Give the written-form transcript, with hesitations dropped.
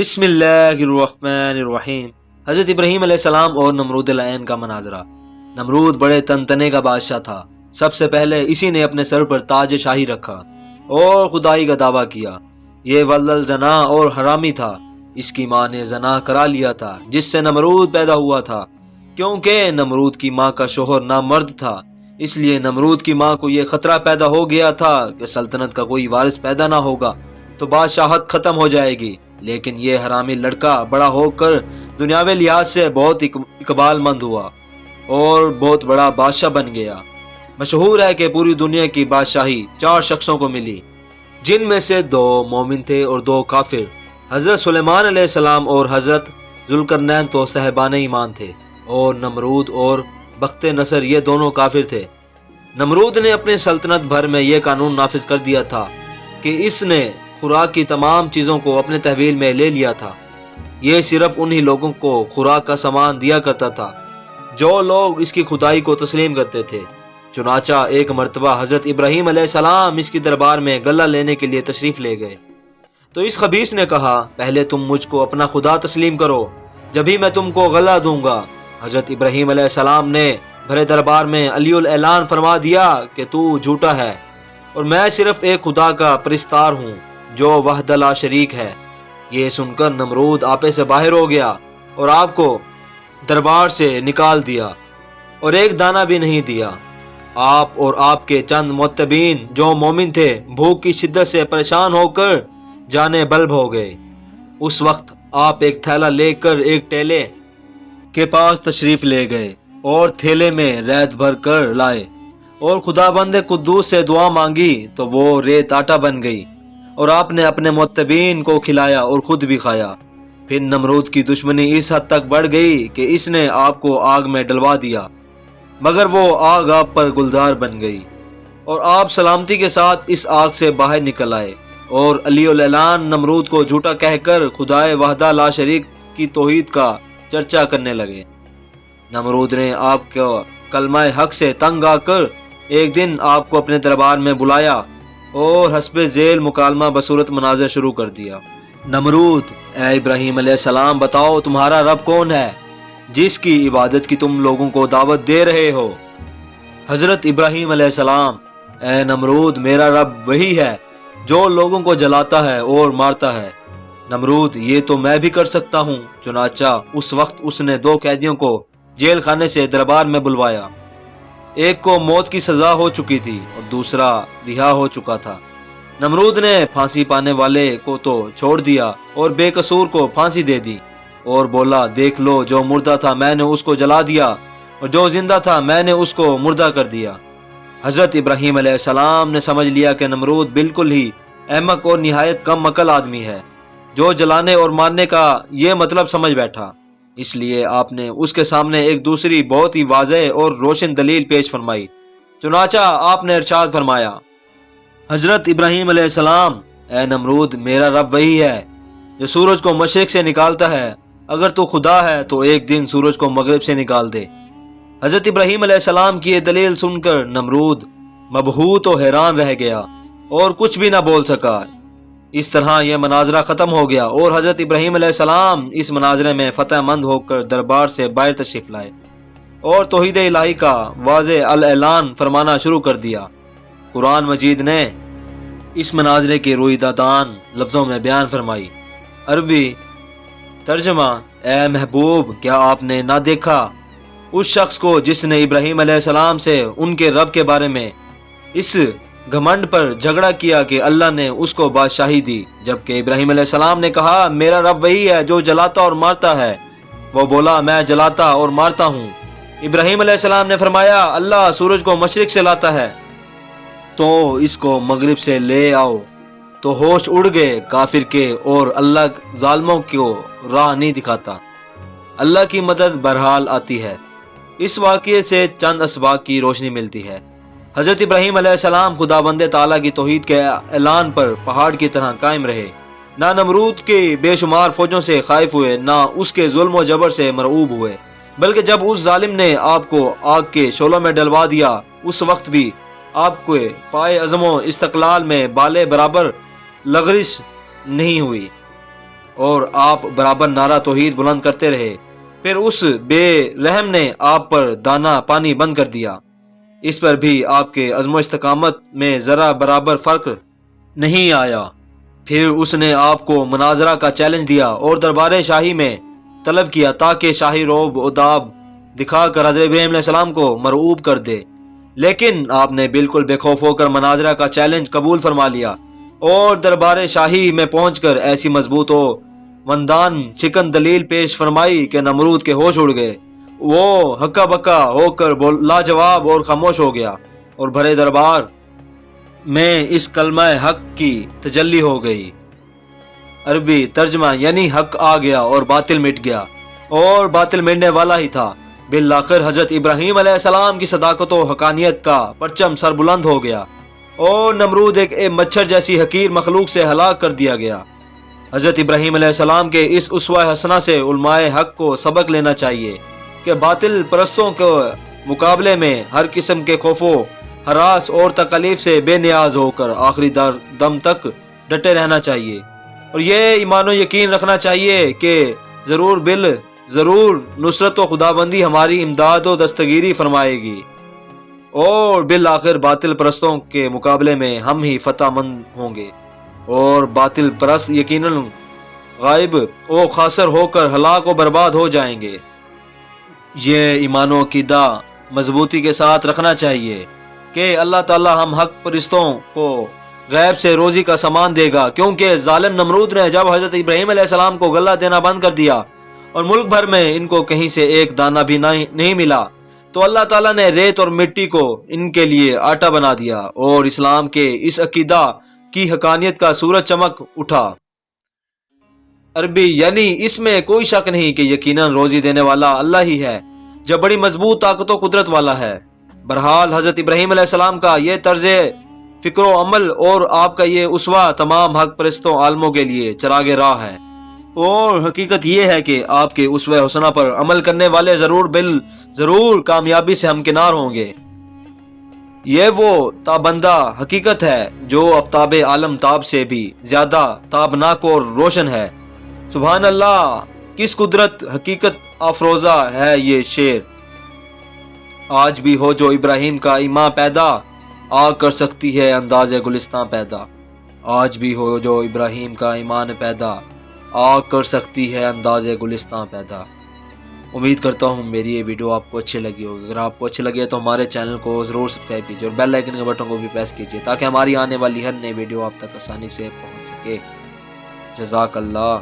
بسم اللہ الرحمن الرحیم۔ حضرت ابراہیم علیہ السلام اور نمرود العین کا مناظرہ۔ نمرود بڑے تنتنے کا بادشاہ تھا۔ سب سے پہلے اسی نے اپنے سر پر تاج شاہی رکھا اور خدائی کا دعویٰ کیا۔ یہ ولد زنا اور حرامی تھا۔ اس کی ماں نے زنا کرا لیا تھا جس سے نمرود پیدا ہوا تھا۔ کیونکہ نمرود کی ماں کا شوہر نامرد تھا، اس لیے نمرود کی ماں کو یہ خطرہ پیدا ہو گیا تھا کہ سلطنت کا کوئی وارث پیدا نہ ہوگا تو بادشاہت ختم ہو جائے گی۔ لیکن یہ حرامی لڑکا بڑا ہو کر دنیاوی لحاظ سے بہت اقبال مند ہوا اور بہت بڑا بادشاہ بن گیا۔ مشہور ہے کہ پوری دنیا کی بادشاہی 4 شخصوں کو ملی، جن میں سے 2 مومن تھے اور 2 کافر۔ حضرت سلیمان علیہ السلام اور حضرت ذوالقرنین تو صاحبان ایمان تھے، اور نمرود اور بخت نصر یہ دونوں کافر تھے۔ نمرود نے اپنی سلطنت بھر میں یہ قانون نافذ کر دیا تھا کہ اس نے خوراک کی تمام چیزوں کو اپنے تحویل میں لے لیا تھا۔ یہ صرف انہی لوگوں کو خوراک کا سامان دیا کرتا تھا جو لوگ اس کی خدائی کو تسلیم کرتے تھے۔ چنانچہ ایک مرتبہ حضرت ابراہیم علیہ السلام اس کی دربار میں غلہ لینے کے لیے تشریف لے گئے تو اس خبیث نے کہا، پہلے تم مجھ کو اپنا خدا تسلیم کرو، جبھی میں تم کو غلہ دوں گا۔ حضرت ابراہیم علیہ السلام نے بھرے دربار میں علی الاعلان فرما دیا کہ تو جھوٹا ہے اور میں صرف ایک خدا کا پرستار ہوں جو وحدہ لا شریک ہے۔ یہ سن کر نمرود آپے سے باہر ہو گیا اور آپ کو دربار سے نکال دیا اور ایک دانہ بھی نہیں دیا۔ آپ اور آپ کے چند متبعین جو مومن تھے بھوک کی شدت سے پریشان ہو کر جانے بلب ہو گئے۔ اس وقت آپ ایک تھیلا لے کر ایک ٹیلے کے پاس تشریف لے گئے اور تھیلے میں ریت بھر کر لائے اور خداوند قدوس سے دعا مانگی تو وہ ریت آٹا بن گئی اور آپ نے اپنے متبعین کو کھلایا اور خود بھی کھایا۔ پھر نمرود کی دشمنی اس حد تک بڑھ گئی کہ اس نے آپ کو آگ میں ڈلوا دیا، مگر وہ آگ آپ پر گلزار بن گئی اور آپ سلامتی کے ساتھ اس آگ سے باہر نکل آئے اور علی الاعلان نمرود کو جھوٹا کہہ کر خدائے وحدہ لا شریک کی توحید کا چرچا کرنے لگے۔ نمرود نے آپ کو کلمہ حق سے تنگ آ کر ایک دن آپ کو اپنے دربار میں بلایا اور حسب ذیل مکالمہ بصورت مناظر شروع کر دیا۔ نمرود، اے ابراہیم علیہ السلام، بتاؤ تمہارا رب کون ہے جس کی عبادت کی تم لوگوں کو دعوت دے رہے ہو؟ حضرت ابراہیم علیہ السلام، اے نمرود، میرا رب وہی ہے جو لوگوں کو جلاتا ہے اور مارتا ہے۔ نمرود، یہ تو میں بھی کر سکتا ہوں۔ چنانچہ اس وقت اس نے 2 قیدیوں کو جیل خانے سے دربار میں بلوایا۔ ایک کو موت کی سزا ہو چکی تھی اور دوسرا رہا ہو چکا تھا۔ نمرود نے پھانسی پانے والے کو تو چھوڑ دیا اور بے قصور کو پھانسی دے دی اور بولا، دیکھ لو، جو مردہ تھا میں نے اس کو جلا دیا اور جو زندہ تھا میں نے اس کو مردہ کر دیا۔ حضرت ابراہیم علیہ السلام نے سمجھ لیا کہ نمرود بالکل ہی احمق اور نہایت کم عقل آدمی ہے جو جلانے اور مارنے کا یہ مطلب سمجھ بیٹھا۔ اس لیے آپ نے اس کے سامنے ایک دوسری بہت ہی واضح اور روشن دلیل پیش فرمائی۔ چنانچہ آپ نے ارشاد فرمایا، حضرت ابراہیم علیہ السلام، اے نمرود، میرا رب وہی ہے جو سورج کو مشرق سے نکالتا ہے۔ اگر تو خدا ہے تو ایک دن سورج کو مغرب سے نکال دے۔ حضرت ابراہیم علیہ السلام کی یہ دلیل سن کر نمرود مبہوت و حیران رہ گیا اور کچھ بھی نہ بول سکا۔ اس طرح یہ مناظرہ ختم ہو گیا اور حضرت ابراہیم علیہ السلام اس مناظرے میں فتح مند ہو کر دربار سے باہر تشریف لائے اور توحید الہی کا واضح اعلان فرمانا شروع کر دیا۔ قرآن مجید نے اس مناظرے کی رویدادان لفظوں میں بیان فرمائی۔ عربی ترجمہ، اے محبوب، کیا آپ نے نہ دیکھا اس شخص کو جس نے ابراہیم علیہ السلام سے ان کے رب کے بارے میں اس گھمنڈ پر جھگڑا کیا کہ اللہ نے اس کو بادشاہی دی، جبکہ ابراہیم علیہ السلام نے کہا، میرا رب وہی ہے جو جلاتا اور مارتا ہے۔ وہ بولا، میں جلاتا اور مارتا ہوں۔ ابراہیم علیہ السلام نے فرمایا، اللہ سورج کو مشرق سے لاتا ہے تو اس کو مغرب سے لے آؤ۔ تو ہوش اڑ گئے کافر کے اور اللہ ظالموں کو راہ نہیں دکھاتا۔ اللہ کی مدد بہرحال آتی ہے۔ اس واقعے سے چند اسباق کی روشنی ملتی ہے۔ حضرت ابراہیم علیہ السلام خداوند تعالیٰ کی توحید کے اعلان پر پہاڑ کی طرح قائم رہے، نہ نمرود کی بے شمار فوجوں سے خائف ہوئے، نہ اس کے ظلم و جبر سے مرعوب ہوئے، بلکہ جب اس ظالم نے آپ کو آگ کے شعلوں میں ڈلوا دیا اس وقت بھی آپ کو پائے عزم و استقلال میں بالے برابر لغزش نہیں ہوئی اور آپ برابر نعرہ توحید بلند کرتے رہے، پھر اس بے رحم نے آپ پر دانا پانی بند کر دیا۔ اس پر بھی آپ کے عزم و استقامت میں ذرا برابر فرق نہیں آیا۔ پھر اس نے آپ کو مناظرہ کا چیلنج دیا اور دربار شاہی میں طلب کیا تاکہ شاہی روب و داب دکھا کر حضرت ابراہیم علیہ السلام کو مرعوب کر دے، لیکن آپ نے بالکل بے خوف ہو کر مناظرہ کا چیلنج قبول فرما لیا اور دربار شاہی میں پہنچ کر ایسی مضبوط و مندان چکن دلیل پیش فرمائی کہ نمرود کے ہوش اڑ گئے۔ وہ ہکا بکا ہو کر لاجواب اور خاموش ہو گیا اور بھرے دربار میں اس کلمہ حق کی تجلی ہو گئی۔ عربی ترجمہ یعنی حق آ گیا اور باطل مٹ گیا، اور باطل مٹنے والا ہی تھا۔ بالآخر حضرت ابراہیم علیہ السلام کی صداقت و حقانیت کا پرچم سر بلند ہو گیا اور نمرود ایک مچھر جیسی حقیر مخلوق سے ہلاک کر دیا گیا۔ حضرت ابراہیم علیہ السلام کے اس اسوہ حسنہ سے علماء حق کو سبق لینا چاہیے کہ باطل پرستوں کے مقابلے میں ہر قسم کے خوف و ہراس اور تکلیف سے بے نیاز ہو کر آخری دم تک ڈٹے رہنا چاہیے، اور یہ ایمان و یقین رکھنا چاہیے کہ ضرور نصرت و خدابندی ہماری امداد و دستگیری فرمائے گی، اور بالآخر باطل پرستوں کے مقابلے میں ہم ہی فتح مند ہوں گے، اور باطل پرست یقیناً غائب و خاسر ہو کر ہلاک و برباد ہو جائیں گے۔ یہ ایمان و عقیدہ مضبوطی کے ساتھ رکھنا چاہیے کہ اللہ تعالی ہم حق پرستوں کو غیب سے روزی کا سامان دے گا، کیونکہ ظالم نمرود نے جب حضرت ابراہیم علیہ السلام کو غلہ دینا بند کر دیا اور ملک بھر میں ان کو کہیں سے ایک دانہ بھی نہیں ملا، تو اللہ تعالیٰ نے ریت اور مٹی کو ان کے لیے آٹا بنا دیا اور اسلام کے اس عقیدہ کی حقانیت کا سورج چمک اٹھا۔ عربی یعنی اس میں کوئی شک نہیں کہ یقیناً روزی دینے والا اللہ ہی ہے جو بڑی مضبوط طاقت و قدرت والا ہے۔ بہرحال حضرت ابراہیم علیہ السلام کا یہ طرز فکر و عمل اور آپ کا یہ اسوہ تمام حق پرستوں عالموں کے لیے چراغ راہ ہے، اور حقیقت یہ ہے کہ آپ کے اسوہ حسنہ پر عمل کرنے والے ضرور کامیابی سے ہمکنار ہوں گے۔ یہ وہ تابندہ حقیقت ہے جو آفتاب عالم تاب سے بھی زیادہ تابناک اور روشن ہے۔ سبحان اللہ، کس قدرت حقیقت افروزہ ہے یہ شعر۔ آج بھی ہو جو ابراہیم کا ایمان پیدا، آگ کر سکتی ہے انداز گلستان پیدا۔ آج بھی ہو جو ابراہیم کا ایمان پیدا، آگ کر سکتی ہے انداز گلستان پیدا۔ امید کرتا ہوں میری یہ ویڈیو آپ کو اچھی لگی ہوگی۔ اگر آپ کو اچھی لگی ہے تو ہمارے چینل کو ضرور سبسکرائب کیجیے اور بیل آئیکن کے بٹن کو بھی پریس کیجیے تاکہ ہماری آنے والی ہر نئی ویڈیو آپ تک آسانی سے پہنچ سکے۔ جزاک اللہ۔